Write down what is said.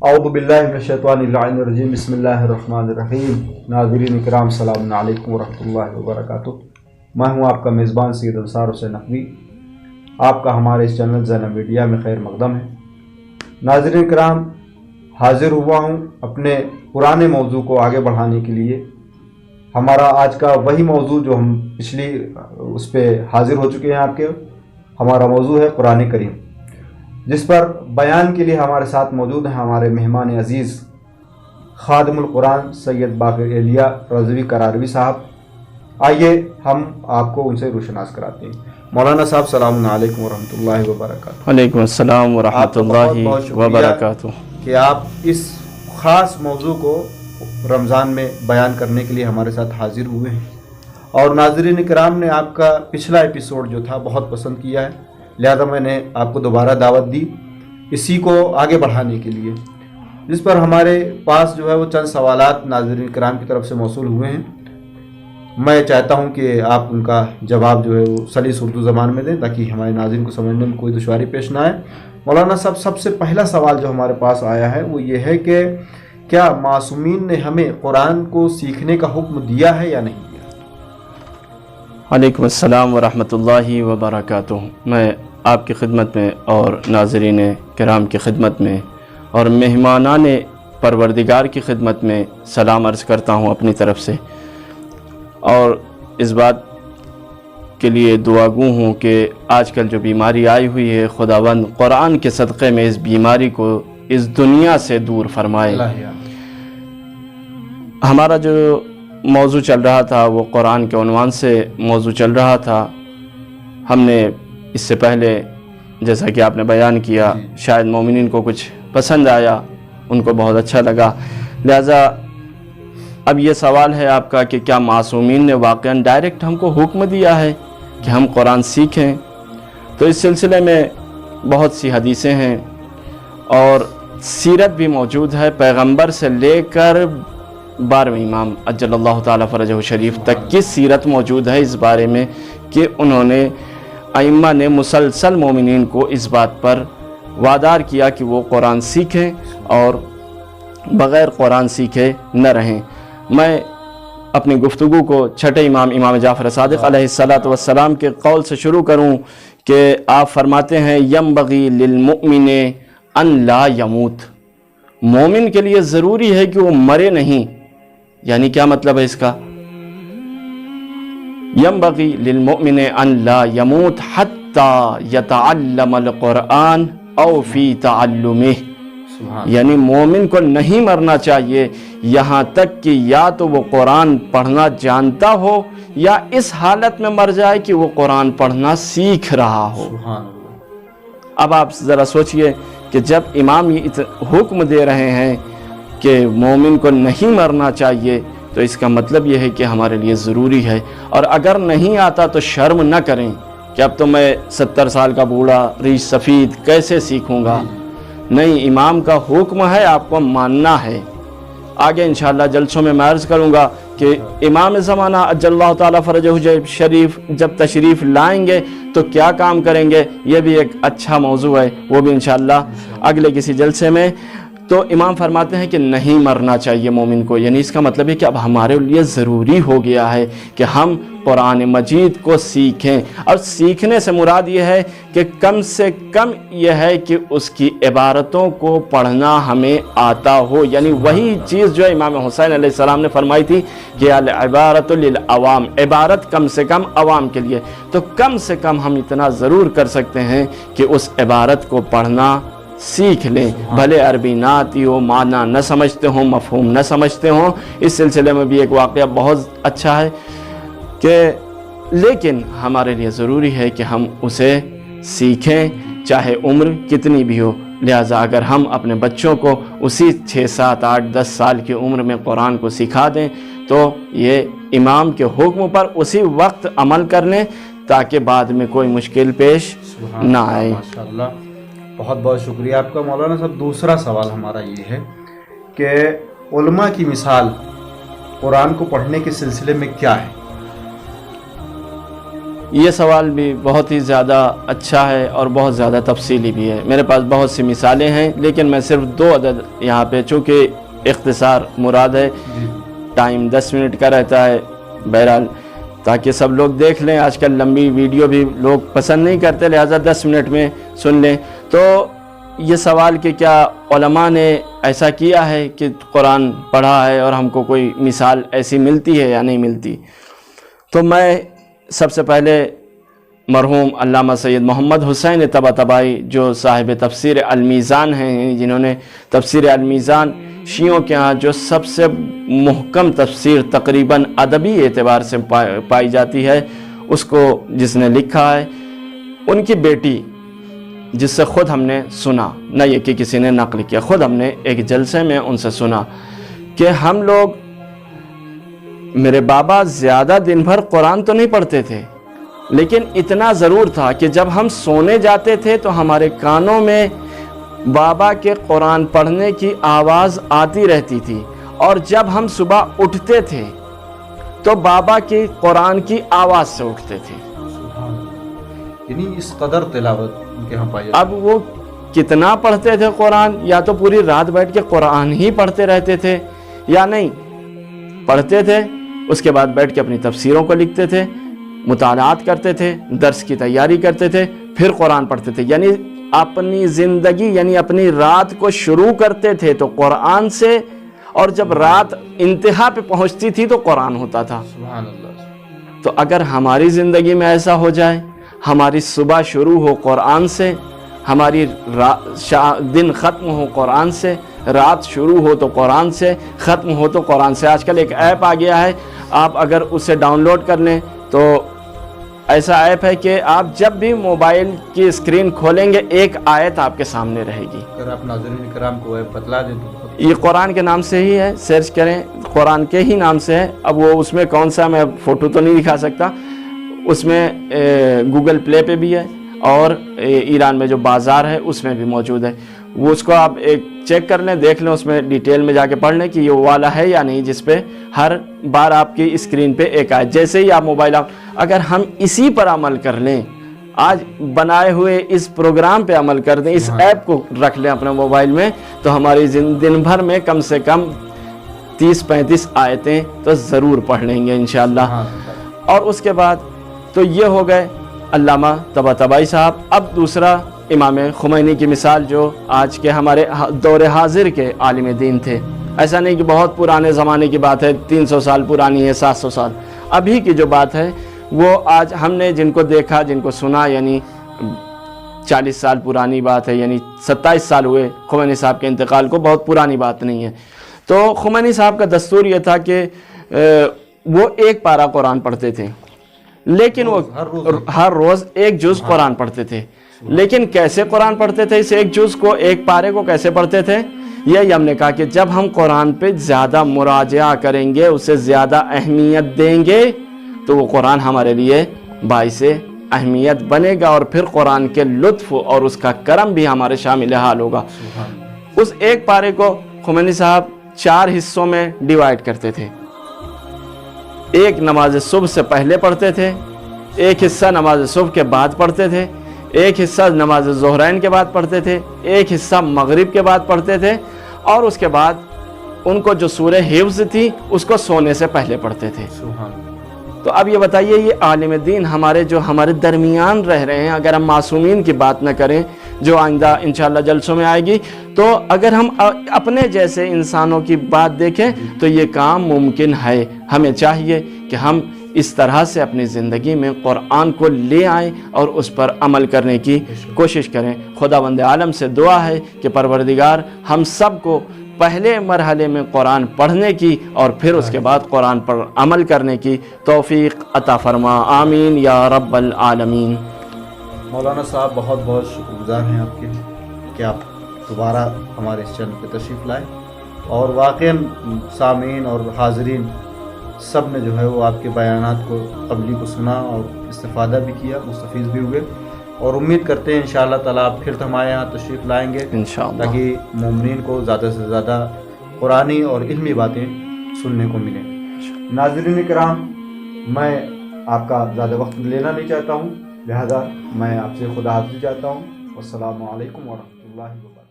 اعوذ باللہ من الشیطان الرجیم بسم اللہ الرحمن الرحیم۔ ناظرین اکرام السلام علیکم ورحمۃ اللہ وبرکاتہ۔ میں ہوں آپ کا میزبان سید انصار حسین نقوی۔ آپ کا ہمارے اس چینل زینب میڈیا میں خیر مقدم ہے۔ ناظرین اکرام، حاضر ہوا ہوں اپنے پرانے موضوع کو آگے بڑھانے کے لیے۔ ہمارا آج کا وہی موضوع جو ہم پچھلی اس پہ حاضر ہو چکے ہیں آپ کے، ہمارا موضوع ہے قرآن کریم، جس پر بیان کے لیے ہمارے ساتھ موجود ہیں ہمارے مہمان عزیز خادم القرآن سید باقر الیہ رضوی کراروی صاحب۔ آئیے ہم آپ کو ان سے روشناس کراتے ہیں۔ مولانا صاحب السلام علیکم ورحمۃ اللہ وبرکاتہ۔ وعلیکم السلام ورحمۃ اللہ وبرکاتہ کہ آپ اس خاص موضوع کو رمضان میں بیان کرنے کے لیے ہمارے ساتھ حاضر ہوئے ہیں، اور ناظرین کرام نے آپ کا پچھلا ایپیسوڈ جو تھا بہت پسند کیا ہے، لہذا میں نے آپ کو دوبارہ دعوت دی اسی کو آگے بڑھانے کے لیے، جس پر ہمارے پاس جو ہے وہ چند سوالات ناظرین کرام کی طرف سے موصول ہوئے ہیں۔ میں چاہتا ہوں کہ آپ ان کا جواب جو ہے وہ سلیس اردو زبان میں دیں تاکہ ہمارے ناظرین کو سمجھنے میں کوئی دشواری پیش نہ آئے۔ مولانا صاحب، سب سے پہلا سوال جو ہمارے پاس آیا ہے وہ یہ ہے کہ کیا معصومین نے ہمیں قرآن کو سیکھنے کا حکم دیا ہے یا نہیں دیا؟ وعلیکم السلام ورحمۃ اللہ وبرکاتہ۔ میں آپ کی خدمت میں اور ناظرین کرام کی خدمت میں اور مہمانان پروردگار کی خدمت میں سلام عرض کرتا ہوں اپنی طرف سے، اور اس بات کے لیے دعا گو ہوں کہ آج کل جو بیماری آئی ہوئی ہے، خداوند قرآن کے صدقے میں اس بیماری کو اس دنیا سے دور فرمائے۔ ہمارا جو موضوع چل رہا تھا وہ قرآن کے عنوان سے موضوع چل رہا تھا۔ ہم نے اس سے پہلے جیسا کہ آپ نے بیان کیا، شاید مومنین کو کچھ پسند آیا، ان کو بہت اچھا لگا، لہذا اب یہ سوال ہے آپ کا کہ کیا معصومین نے واقعاً ڈائریکٹ ہم کو حکم دیا ہے کہ ہم قرآن سیکھیں؟ تو اس سلسلے میں بہت سی حدیثیں ہیں اور سیرت بھی موجود ہے، پیغمبر سے لے کر 12ویں امام اجل اللہ تعالیٰ فرجہ شریف تک کی سیرت موجود ہے اس بارے میں کہ انہوں نے، ائمہ نے مسلسل مومنین کو اس بات پر وادار کیا کہ وہ قرآن سیکھیں اور بغیر قرآن سیکھے نہ رہیں۔ میں اپنی گفتگو کو چھٹے امام جعفر صادق علیہ السلام کے قول سے شروع کروں کہ آپ فرماتے ہیں ینبغی للمؤمن ان لا یموت، مومن کے لیے ضروری ہے کہ وہ مرے نہیں۔ یعنی کیا مطلب ہے اس کا؟ ینبغی للمؤمن ان لا یموت حتی یتعلم القرآن او فی تعلمہ، یعنی مومن کو نہیں مرنا چاہیے یہاں تک کہ یا تو وہ قرآن پڑھنا جانتا ہو یا اس حالت میں مر جائے کہ وہ قرآن پڑھنا سیکھ رہا ہو۔ اب آپ ذرا سوچئے کہ جب امام یہ حکم دے رہے ہیں کہ مومن کو نہیں مرنا چاہیے تو اس کا مطلب یہ ہے کہ ہمارے لیے ضروری ہے، اور اگر نہیں آتا تو شرم نہ کریں کہ اب تو میں 70 سال کا بوڑھا ریش سفید کیسے سیکھوں گا۔ نہیں، امام کا حکم ہے، آپ کو ماننا ہے۔ آگے انشاءاللہ جلسوں میں میں عرض کروں گا کہ امام زمانہ اجل اللہ تعالیٰ فرجہ شریف جب تشریف لائیں گے تو کیا کام کریں گے، یہ بھی ایک اچھا موضوع ہے، وہ بھی انشاءاللہ اگلے کسی جلسے میں۔ تو امام فرماتے ہیں کہ نہیں مرنا چاہیے مومن کو، یعنی اس کا مطلب ہے کہ اب ہمارے لیے ضروری ہو گیا ہے کہ ہم قرآن مجید کو سیکھیں، اور سیکھنے سے مراد یہ ہے کہ کم سے کم یہ ہے کہ اس کی عبارتوں کو پڑھنا ہمیں آتا ہو، یعنی وہی چیز جو امام حسین علیہ السلام نے فرمائی تھی کہ العبارۃ للعوام، عبارت کم سے کم عوام کے لیے، تو کم سے کم ہم اتنا ضرور کر سکتے ہیں کہ اس عبارت کو پڑھنا سیکھ لیں، بھلے عربی نہ آتی ہو، معنی نہ سمجھتے ہوں، مفہوم نہ سمجھتے ہوں۔ اس سلسلے میں بھی ایک واقعہ بہت اچھا ہے کہ لیکن ہمارے لیے ضروری ہے کہ ہم اسے سیکھیں چاہے عمر کتنی بھی ہو۔ لہٰذا اگر ہم اپنے بچوں کو اسی 6 7 8 10 سال کی عمر میں قرآن کو سکھا دیں تو یہ امام کے حکم پر اسی وقت عمل کر لیں تاکہ بعد میں کوئی مشکل پیش نہ آئے۔ ماشاءاللہ، بہت بہت شکریہ آپ کا مولانا صاحب۔ دوسرا سوال ہمارا یہ ہے کہ علماء کی مثال قرآن کو پڑھنے کے سلسلے میں کیا ہے؟ یہ سوال بھی بہت ہی زیادہ اچھا ہے اور بہت زیادہ تفصیلی بھی ہے. میرے پاس بہت سی مثالیں ہیں لیکن میں صرف 2 عدد یہاں پہ، چونکہ اختصار مراد ہے، ٹائم 10 منٹ کا رہتا ہے بہرحال تاکہ سب لوگ دیکھ لیں. آج کل لمبی ویڈیو بھی لوگ پسند نہیں کرتے، لہٰذا 10 منٹ میں سن لیں. تو یہ سوال کہ کیا علماء نے ایسا کیا ہے کہ قرآن پڑھا ہے اور ہم کو کوئی مثال ایسی ملتی ہے یا نہیں ملتی؟ تو میں سب سے پہلے مرحوم علامہ سید محمد حسین طباطبائی جو صاحب تفسیر المیزان ہیں، جنہوں نے تفسیر المیزان شیعوں کے ہاں جو سب سے محکم تفسیر تقریباً ادبی اعتبار سے پائی جاتی ہے، اس کو جس نے لکھا ہے، ان کی بیٹی جس سے خود ہم نے سنا، نہ یہ کہ کسی نے نقل کیا، خود ہم نے ایک جلسے میں ان سے سنا کہ ہم لوگ، میرے بابا زیادہ دن بھر قرآن تو نہیں پڑھتے تھے لیکن اتنا ضرور تھا کہ جب ہم سونے جاتے تھے تو ہمارے کانوں میں بابا کے قرآن پڑھنے کی آواز آتی رہتی تھی، اور جب ہم صبح اٹھتے تھے تو بابا کی قرآن کی آواز سے اٹھتے تھے. یعنی اس قدر تلاوت ان کے ہاں پائی. اب وہ کتنا پڑھتے تھے قرآن، یا تو پوری رات بیٹھ کے قرآن ہی پڑھتے رہتے تھے یا نہیں پڑھتے تھے، اس کے بعد بیٹھ کے اپنی تفسیروں کو لکھتے تھے، مطالعات کرتے تھے، درس کی تیاری کرتے تھے، پھر قرآن پڑھتے تھے. یعنی اپنی زندگی، یعنی اپنی رات کو شروع کرتے تھے تو قرآن سے، اور جب رات انتہا پہ پہنچتی تھی تو قرآن ہوتا تھا. سبحان اللہ. تو اگر ہماری زندگی میں ایسا ہو جائے، ہماری صبح شروع ہو قرآن سے، ہماری دن ختم ہو قرآن سے، رات شروع ہو تو قرآن سے، ختم ہو تو قرآن سے. آج کل ایک ایپ آ گیا ہے، آپ اگر اسے ڈاؤن لوڈ کر لیں تو ایسا ایپ ہے کہ آپ جب بھی موبائل کی اسکرین کھولیں گے ایک آیت آپ کے سامنے رہے گی. اگر آپ ناظرین کرام کو ایپ بتلا دیں تو یہ قرآن کے نام سے ہی ہے، سرچ کریں، قرآن کے ہی نام سے ہے. اب وہ اس میں کون سا، میں فوٹو تو نہیں دکھا سکتا، اس میں گوگل پلے پہ بھی ہے اور ایران میں جو بازار ہے اس میں بھی موجود ہے. وہ اس کو آپ ایک چیک کر لیں، دیکھ لیں، اس میں ڈیٹیل میں جا کے پڑھ لیں کہ یہ والا ہے یا نہیں جس پہ ہر بار آپ کی اسکرین پہ ایک آئے. جیسے ہی آپ موبائل اگر ہم اسی پر عمل کر لیں، آج بنائے ہوئے اس پروگرام پہ عمل کر دیں، اس ایپ کو رکھ لیں اپنے موبائل میں، تو ہماری دن بھر میں کم سے کم 30-35 آیتیں تو ضرور پڑھ لیں گے انشاءاللہ. اور اس کے بعد تو یہ ہو گئے علامہ طباطبائی صاحب. اب دوسرا امام خمینی کی مثال، جو آج کے ہمارے دور حاضر کے عالم دین تھے. ایسا نہیں کہ بہت پرانے زمانے کی بات ہے، 300 سال پرانی ہے، 700 سال. ابھی کی جو بات ہے وہ آج ہم نے جن کو دیکھا، جن کو سنا، یعنی 40 سال پرانی بات ہے، یعنی 27 سال ہوئے خمینی صاحب کے انتقال کو، بہت پرانی بات نہیں ہے. تو خمینی صاحب کا دستور یہ تھا کہ وہ ایک پارہ قرآن پڑھتے تھے، لیکن وہ ہر روز ایک جز قرآن پڑھتے تھے. لیکن کیسے قرآن پڑھتے تھے؟ اس ایک جز کو، ایک پارے کو کیسے پڑھتے تھے؟ یہ ہم نے کہا کہ جب ہم قرآن پہ زیادہ مراجعہ کریں گے، اسے زیادہ اہمیت دیں گے، تو وہ قرآن ہمارے لیے باعث اہمیت بنے گا، اور پھر قرآن کے لطف اور اس کا کرم بھی ہمارے شامل حال ہوگا. اس ایک پارے کو خمینی صاحب 4 حصوں میں ڈیوائیڈ کرتے تھے. ایک نماز صبح سے پہلے پڑھتے تھے، ایک حصہ نماز صبح کے بعد پڑھتے تھے، ایک حصہ نماز ظہرین کے بعد پڑھتے تھے، ایک حصہ مغرب کے بعد پڑھتے تھے، اور اس کے بعد ان کو جو سورہ حفظ تھی اس کو سونے سے پہلے پڑھتے تھے. تو اب یہ بتائیے، یہ عالم دین جو ہمارے درمیان رہ رہے ہیں، اگر ہم معصومین کی بات نہ کریں جو آئندہ انشاءاللہ جلسوں میں آئے گی، تو اگر ہم اپنے جیسے انسانوں کی بات دیکھیں تو یہ کام ممکن ہے. ہمیں چاہیے کہ ہم اس طرح سے اپنی زندگی میں قرآن کو لے آئیں اور اس پر عمل کرنے کی کوشش کریں. خداوند عالم سے دعا ہے کہ پروردگار ہم سب کو پہلے مرحلے میں قرآن پڑھنے کی اور پھر اس کے بعد قرآن پر عمل کرنے کی توفیق عطا فرما. آمین یا رب العالمین. مولانا صاحب بہت بہت شکر گزار ہیں آپ کے کہ آپ دوبارہ ہمارے اس چینل پہ تشریف لائے، اور واقعی سامعین اور حاضرین سب نے جو ہے وہ آپ کے بیانات کو قبلی کو سنا اور استفادہ بھی کیا، مستفیض بھی ہوئے، اور امید کرتے ہیں انشاءاللہ تعالیٰ آپ پھر ہمارے یہاں تشریف لائیں گے انشاءاللہ، تاکہ مومنین کو زیادہ سے زیادہ قرآنی اور علمی باتیں سننے کو ملیں. ناظرین کرام، میں آپ کا زیادہ وقت لینا نہیں چاہتا ہوں، لہذا میں آپ سے خدا حافظی چاہتا ہوں۔ والسلام علیکم ورحمۃ اللہ وبرکاتہ۔